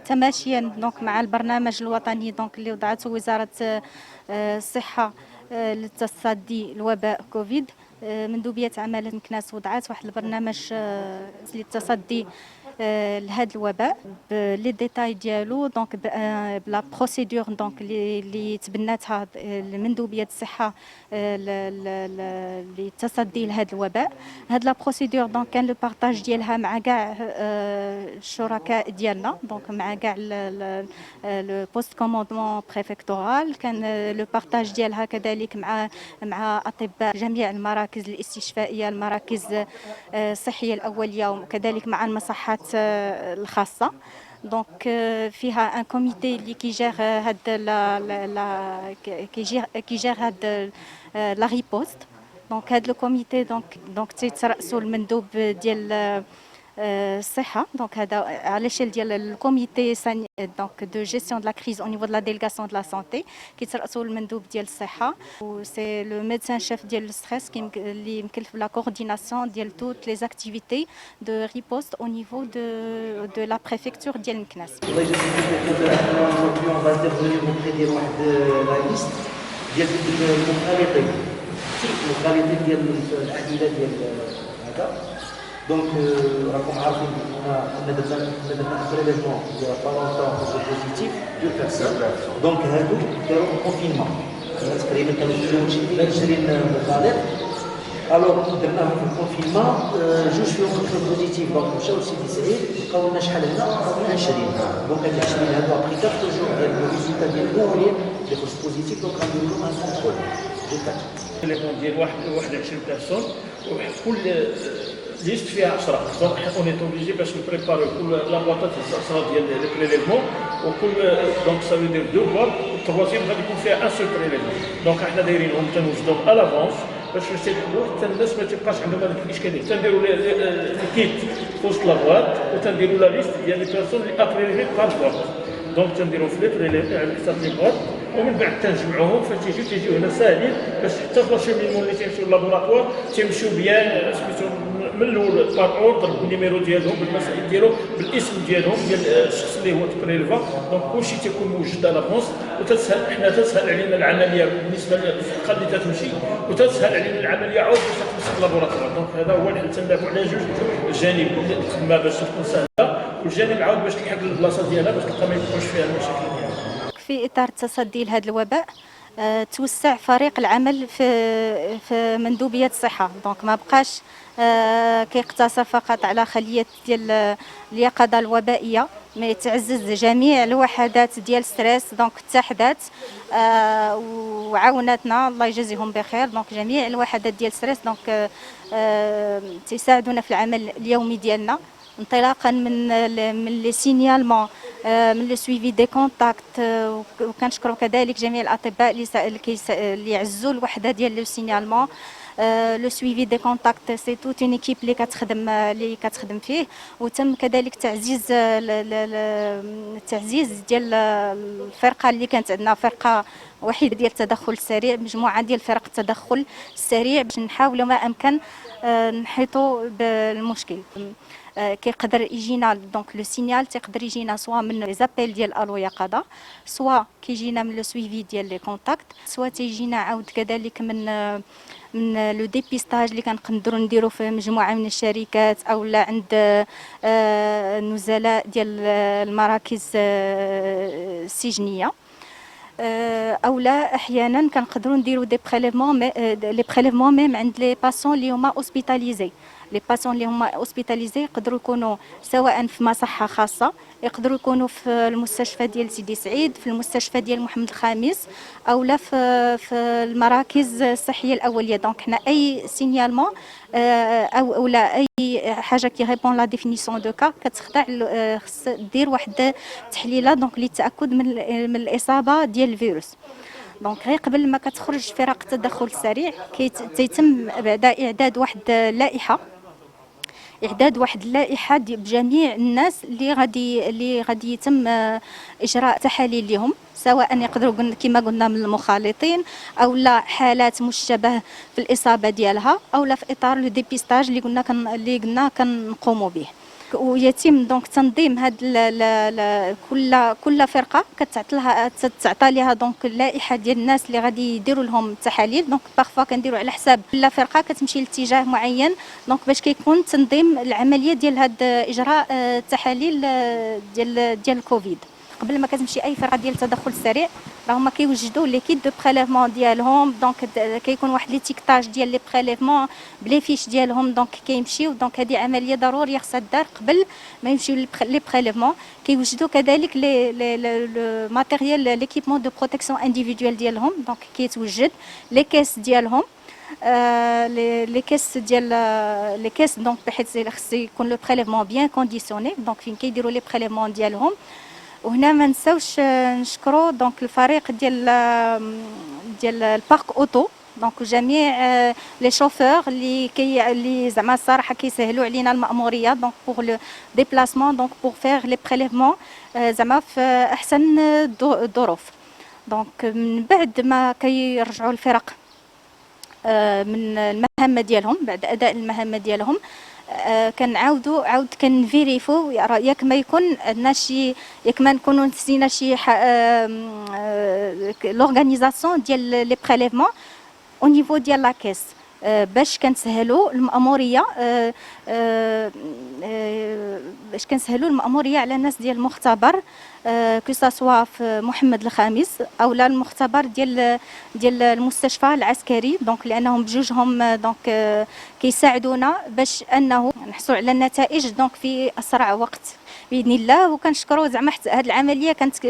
تماشيا دونك مع البرنامج الوطني دونك اللي وضعته وزارة الصحة للتصدي لوباء كوفيد. مندوبية عمالة مكناس وضعات واحد البرنامج للتصدي لهذا الوباء لي ديتاي ديالو دونك بلا بروسيدور دونك اللي تبناتها المندوبيه الصحه للتصدي لهذا الوباء. هاد لا بروسيدور دونك كان لو بارطاج ديالها مع كاع الشركاء ديالنا دونك مع كاع لو بوست كوموندمون بريفكتورال. كان لو بارطاج ديالها كذلك مع اطباء جميع المراكز الاستشفائيه المراكز الصحيه الاوليه وكذلك مع المصحات الخاصه. دونك فيها ان كوميتي اللي كيجير هاد كيجير هاد لا ريبوست. دونك هاد لو كوميتي دونك تيترأسو المندوب ديال الصحه. دونك هذا على l'échelle ديال الكوميتي دونك دو جيستيون دو لا كريز او نيفو دو لا ديليغاسيون دو لا سانتي كيترأسو المندوب ديال الصحه و سي لو ميدسان شيف ديال الستريس اللي مكلف بلا كورديناسيون ديال توت لي اكتيفيتي دو ريبوست او نيفو دو لا بريفكتور ديال مكناس. الله يجزيك بخير. اون فانترفونير اوبري ديال واحد لا ليست ديال المخالطين ديال العائله ديال هذا. دونك راكم عارفين كنا درنا بريليفمون ديال طالونطون بوزيتيف دو بيرسون. دونك هادو داروا كونفينمون تقريبا كانوا شي 20 مخالط. الوغ درناهم في الكونفينمون جوج فيهم دخلوا بوزيتيف دونك مشاو لسيدي سعيد بقاو لنا شحال هنا بقاو 20. دونك هاد 20 هادو ابري 4 جور ديال الريزولتا ديال الاولين اللي خرج بوزيتيف دونك غنديروا لهم ان كونترول دو كات تليفون ديال 21 بيرسون وكل ليست فيها 10. دونك اون ايت اوبليجي باش نبريباريو كل لا بواطات 10 ديال لي بريليفمون وكل دونك سا فيدير دو بواط والتروازيام غادي يكون فيها ان سول بريليفمون. دونك حنا دايرينهم تنوجدوهم ا لافونس باش نستيقظوا حتى الناس ما تبقاش عندهم هذيك الاشكاليه. تنديروا الكيت في وسط لابواط وتنديروا لا ليست ديال لي بيرسون اللي ابريليفي بار بواط. دونك تنديروا في لي بريليفي على حساب لي بواط ومن بعد تنجمعوهم فتيجيو هنا ساهلين باش حتى في لاشومينمون اللي تيمشيو للابوراتوار تيمشيو بيان سميتو من الاول بار اوردر بالنيميرو ديالهم بالمسائل ديالهم بالاسم ديالهم ديال الشخص اللي هو تبريلفا. دونك كلشي تيكون موجود على لافونس وتسهل حنا تسهل علينا العمليه بالنسبه للفقه اللي تتمشي وتسهل علينا العمليه عاود باش تمسك للابوراتوار. دونك هذا هو اللي تندافعوا على جوج الجانب الخدمه باش تكون سهله والجانب عاود باش تلحق البلاصه ديالها باش تلقى ما يكونش فيها المشاكل ديالها. في اطار التصدي لهذا الوباء توسع فريق العمل في مندوبيه الصحه. دونك ما بقاش كيقتصر فقط على خليه ديال اليقظه الوبائيه ما تعزز جميع الوحدات ديال ستريس. دونك اتحدت وعاونتنا الله يجازيهم بخير. دونك جميع الوحدات ديال ستريس دونك تساعدونا في العمل اليومي ديالنا انطلاقا من لي سينيالمون من لو سويفي دي كونتاكت. وكنشكروا كذلك جميع الاطباء اللي يعزوا الوحده ديال لو سينيالمون لو سويفي دي كونتاكت. سي توت اون ايكيب اللي كتخدم فيه. وتم كذلك التعزيز ديال الفرقه اللي كانت عندنا فرقه وحيده ديال التدخل السريع مجموعه ديال فرق التدخل السريع باش نحاولوا ما امكن نحيطوا بالمشكل. كيقدر يجينا دونك لو سينيال تيقدر يجينا سوا من لي زابيل ديال الو يقظه سوا كيجينا من لو سويفي ديال لي كونتاكت سوا تيجينا عاود كذلك من لو ديبيستاج اللي كنقدروا نديروا في مجموعه من الشركات او لا عند النزلاء ديال المراكز السجنيه او لا احيانا كنقدروا نديروا دي بريليفمون ميم عند لي باسون اللي هما اوسبيتاليزي. لي باسون اللي هما اوسبيتاليزي يقدروا يكونوا سواء في مصحه خاصه يقدروا يكونوا في المستشفى ديال سيدي سعيد في المستشفى ديال محمد الخامس او لا في المراكز الصحيه الاوليه. دونك حنا اي سينيالمون او لا اي حاجه كي ريبون لا ديفينيسيون دو كا كتخضع خص دير واحد التحليله دونك للتاكد من الاصابه ديال الفيروس. دونك غير قبل ما كتخرج فرق التدخل السريع كيتم بعد اعداد واحد اللائحه بجميع الناس اللي غادي يتم اجراء تحاليل لهم سواء يقدروا كما قلنا من المخالطين او لا حالات مشتبه في الاصابه ديالها او لا في اطار لو ديبيستاج اللي قلنا كنقوموا به. ويتم دونك تنظيم هاد كل فرقه تعطى لها دونك اللائحه ديال الناس اللي غادي يديروا لهم التحاليل. دونك باغفوا كنديروا على حساب كل فرقه كتمشي لاتجاه معين، دونك باش كيكون تنظيم العمليه ديال هاد اجراء التحاليل ديال الكوفيد. قبل ما كتمشي اي فرقه ديال التدخل السريع راهما كيوجدوا لي كيت دو بريليفمون ديالهم، دونك كيكون واحد ليتيكتاج ديال لي بريليفمون بلي فيش ديالهم، دونك كيمشيو. دونك هذه عمليه ضروريه خصها دار قبل ما يمشيو لي بريليفمون. كيوجدوا كذلك لي ماتيريال ليكيبمون دو بروتيكسيون انديفيدويل ديالهم، دونك كيتوجد لي كيس ديالهم، لي كيس ديال لي كيس دونك بحيث خص يكون لو بريليفمون بيان كونديسيوني، دونك فين كيديروا لي بريليفمون ديالهم. وهنا ما نساوش نشكروا دونك الفريق ديال البارك اوتو، دونك جميع لي شوفور اللي زعما الصراحه كيسهلوا علينا المأموريه دونك بوغ لو ديبلاسمون، دونك بوغ فيغ لي بريليفمون زعما في احسن الظروف. دونك من بعد ما كيرجعوا الفرق من المهمه ديالهم، بعد اداء المهمه ديالهم كنعاود كنفيريفو ياك ما يكون عندنا شي، ياك ما نكونوا نسينا شي لورغانيزاسيون ديال لي بريليفمون او نيفو ديال لا كيس، باش كنسهلوا المأموريه على الناس ديال المختبر، كو سوا في محمد الخامس او لا المختبر ديال المستشفى العسكري. دونك لانهم بجوجهم دونك كيساعدونا باش انه نحصل على النتائج دونك في اسرع وقت باذن الله. وكنشكروا زعما حتى هذه العمليه كانت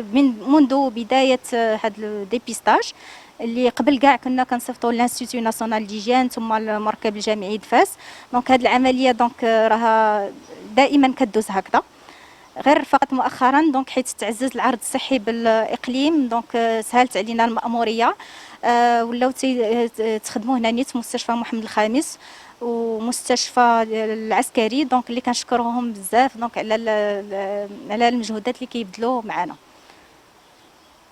منذ بدايه هذا الديبيستاج اللي قبل كاع كنا كنصيفطوا للانستيتيو ناسيونال ديجين ثم المركب الجامعي دفاس. دونك هذه العمليه دونك راها دائما كدوز هكذا، غير فقط مؤخرا دونك حيت تعزز العرض الصحي بالاقليم دونك سهلت علينا المأموريه، ولاو تخدموا هنا نيت مستشفى محمد الخامس ومستشفى العسكري، دونك اللي كنشكرهم بزاف دونك على المجهودات اللي كيبذلوا معنا.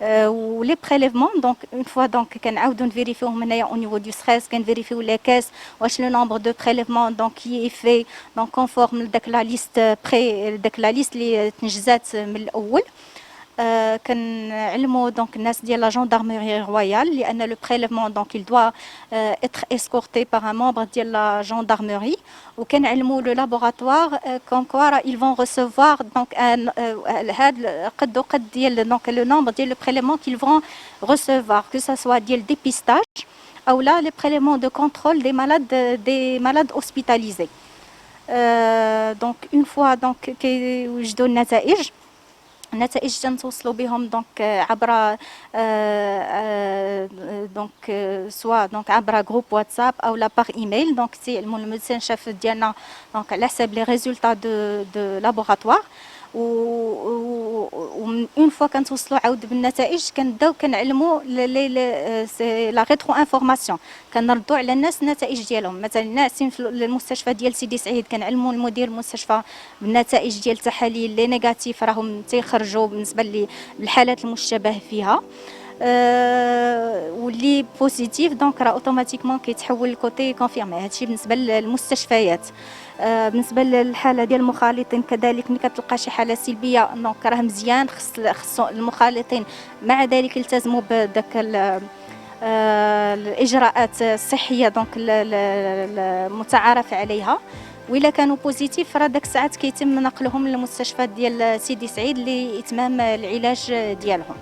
ولي بريليفمون دونك اون فوا دونك كنعاودو نفيريفيوهم هنايا او نيفو دو ستريس، كنفيريفيو لي كاس واش لو نومبر دو بريليفمون دونك كي في دونك كونفورم لداك لا ليست بري، داك لا ليست اللي تنجزات من الاول. كنعلموا دونك الناس ديال لا جوندارميري رويال لان لو بريليفمون دونك il doit être escorté par un membre ديال لا جوندارميري، وكنعلموا لو لابوراتوار كوم كوا ils vont recevoir دونك هاد قد ديال دونك لو نومبر ديال لو بريليفمون qu'ils vont recevoir que ça soit ديال ديبيستاج او لا لي بريليفمون دو كونترول دي malades hospitalisés. دونك اون فوا دونك كيوجدوا النتائج تنتوصلوا بهم دونك عبر دونك سوا دونك عبر جروب واتساب او لا باغ ايميل. دونك تيعلموا الميدسان شاف ديالنا دونك على حساب لي ريزولطا دو لابوراتوار، و اون فوا كنتوصلوا عاود بالنتائج كنبداو كنعلموا لا ريترو انفورماسيون، كنردوا على الناس النتائج ديالهم. مثلا ناسين في المستشفى ديال سيدي سعيد كنعلموا المدير المستشفى بالنتائج ديال التحاليل لي نيجاتيف راهم تيخرجوا بالنسبه للحالات المشتبه فيها، واللي بوزيتيف دونك راه اوتوماتيكمون كيتحول لكوتي كونفيرمي. هادشي بالنسبه للمستشفيات. بالنسبه للحاله ديال المخالطين كذلك ملي كتلقى شي حاله سلبيه دونك راه مزيان خص المخالطين مع ذلك يلتزموا بداك الاجراءات الصحيه دونك المتعارف عليها، وإلا كانوا بوزيتيف راه داك الساعات كيتم نقلهم للمستشفى ديال سيدي سعيد لاتمام العلاج ديالهم.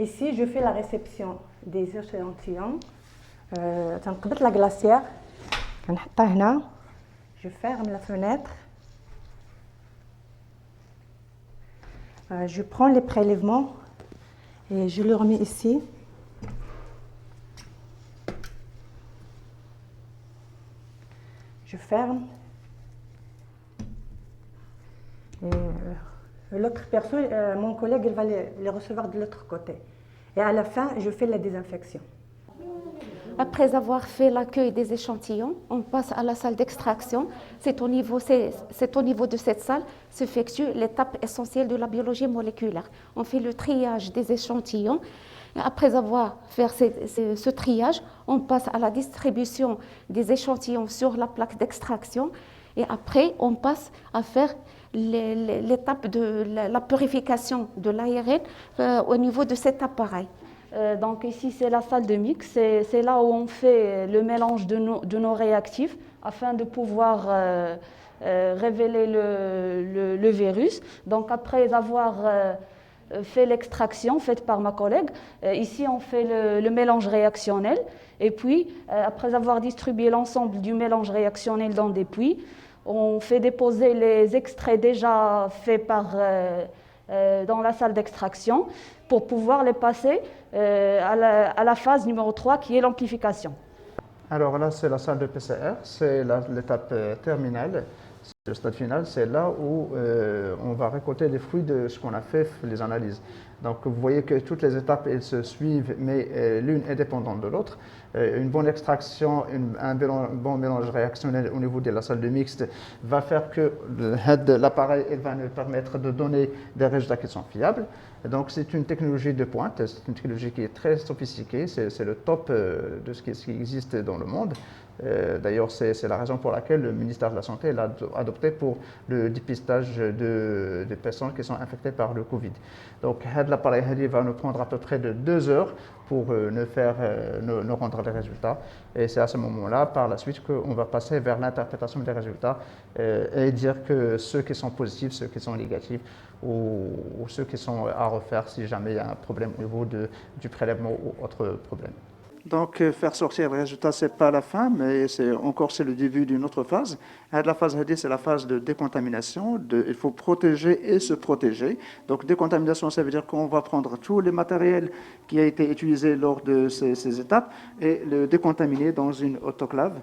Ici, je fais la réception des échantillons. تنقبض la glacière. كنحطها هنا. Je ferme la fenêtre. Je prends les prélèvements et je le remets ici. ferme. Et l'autre personne, mon collègue, il va les recevoir de l'autre côté. Et à la fin, je fais la désinfection. Après avoir fait l'accueil des échantillons, on passe à la salle d'extraction. C'est au niveau de cette salle s'effectue l'étape essentielle de la biologie moléculaire. On fait le triage des échantillons. Et après avoir fait ce triage, on passe à la distribution des échantillons sur la plaque d'extraction. Et après, on passe à faire l'étape de la purification de l'ARN au niveau de cet appareil. Donc ici, c'est la salle de mix. C'est là où on fait le mélange de nos réactifs afin de pouvoir révéler le virus. Donc après avoir fait l'extraction faite par ma collègue, ici on fait le mélange réactionnel. Et puis, après avoir distribué l'ensemble du mélange réactionnel dans des puits, on fait déposer les extraits déjà faits dans la salle d'extraction pour pouvoir les passer à la phase numéro 3 qui est l'amplification. Alors là, c'est la salle de PCR, c'est l'étape terminale, c'est le stade final, c'est là où on va récolter les fruits de ce qu'on a fait, les analyses. Donc vous voyez que toutes les étapes, elles se suivent, mais l'une est dépendante de l'autre. Une bonne extraction, un bon mélange réactionnel au niveau de la salle de mixte va faire que l'appareil va nous permettre de donner des résultats qui sont fiables. Donc c'est une technologie de pointe, c'est une technologie qui est très sophistiquée, c'est le top de ce qui existe dans le monde. D'ailleurs, c'est la raison pour laquelle le ministère de la Santé l'a adopté pour le dépistage des personnes qui sont infectées par le Covid. Donc, l'appareil va nous prendre à peu près de 2 heures pour nous rendre les résultats. Et c'est à ce moment-là, par la suite, qu'on va passer vers l'interprétation des résultats et dire que ceux qui sont positifs, ceux qui sont négatifs ou ceux qui sont à refaire si jamais il y a un problème au niveau du prélèvement ou autre problème. Donc, faire sortir le résultat, ce n'est pas la fin, mais c'est le début d'une autre phase. La phase HAD, c'est la phase de décontamination. Il faut protéger et se protéger. Donc, décontamination, ça veut dire qu'on va prendre tous les matériels qui a été utilisé lors de ces étapes et le décontaminer dans une autoclave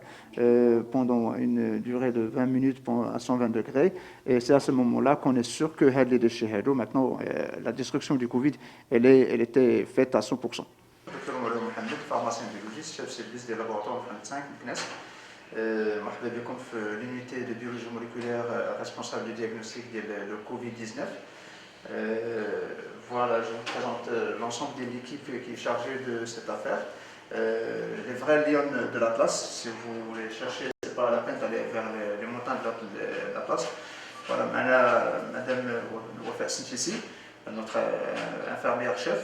pendant une durée de 20 minutes à 120 degrés. Et c'est à ce moment-là qu'on est sûr que les déchets HAD, maintenant, la destruction du Covid, elle était faite à 100%. دكتور محمد فارماسيان بيولوجيست شاف سيرفيس ديال لابوراتوار في 5 مكناس مرحبا بكم في لونيتي دو بيولوجي موليكولير ريسبونسابل دو ديagnostic ديال لو كوفيد 19. Voilà, je vous présente l'ensemble de l'équipe qui est chargée de cette affaire. Les vrais lions de l'Atlas, si vous voulez chercher, ce n'est pas la peine d'aller vers les montagnes de l'Atlas. Voilà, Madame Wafa Sintissi, notre infirmière chef,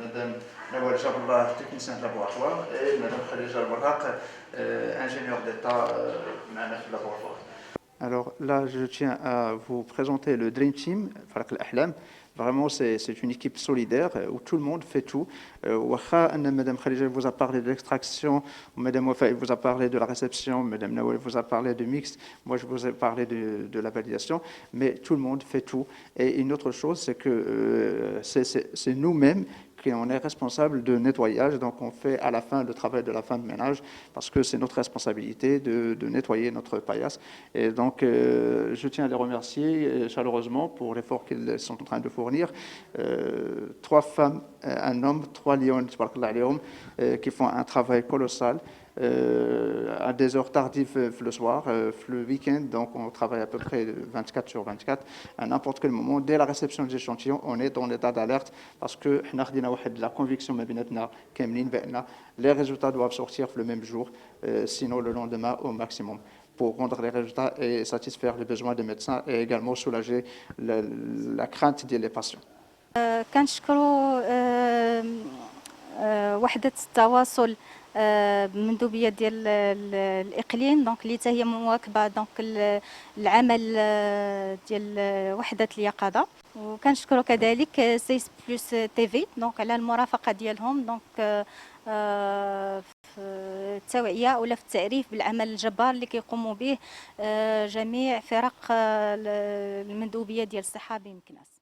Madame Nawal Jaballah, technicien de laboratoire, et Madame Khadija Al-Warraq, ingénieur d'État dans le laboratoire. Alors là, je tiens à vous présenter le Dream Team, Falak Al-Ahlam. Vraiment, c'est une équipe solidaire où tout le monde fait tout. Madame Khadija vous a parlé de l'extraction, Madame Wafa vous a parlé de la réception, Madame Nawal vous a parlé de mixte, moi je vous ai parlé de la validation, mais tout le monde fait tout. Et une autre chose, c'est que c'est nous-mêmes on est responsable de nettoyage, donc on fait à la fin le travail de la fin de ménage parce que c'est notre responsabilité de nettoyer notre paillasse. Et donc je tiens à les remercier chaleureusement pour l'effort qu'ils sont en train de fournir. 3 femmes, un homme, 3 lions qui font un travail colossal. À des heures tardives le soir, le week-end, donc on travaille à peu près 24 sur 24. À n'importe quel moment, dès la réception des échantillons, on est dans l'état d'alerte parce que la conviction les résultats doivent sortir le même jour, sinon le lendemain au maximum, pour rendre les résultats et satisfaire les besoins des médecins et également soulager la crainte des patients. كنشكروا وحدة التواصل بمندوبيه ديال الاقليم دونك اللي حتى هي مواكبه دونك العمل ديال وحده اليقظه وكنشكروا كذلك سيس بلس تي في دونك على المرافقه ديالهم دونك في التوعيه ولا في التعريف بالعمل الجبار اللي كيقوموا به جميع فرق المندوبيه ديال الصحه بمكناس.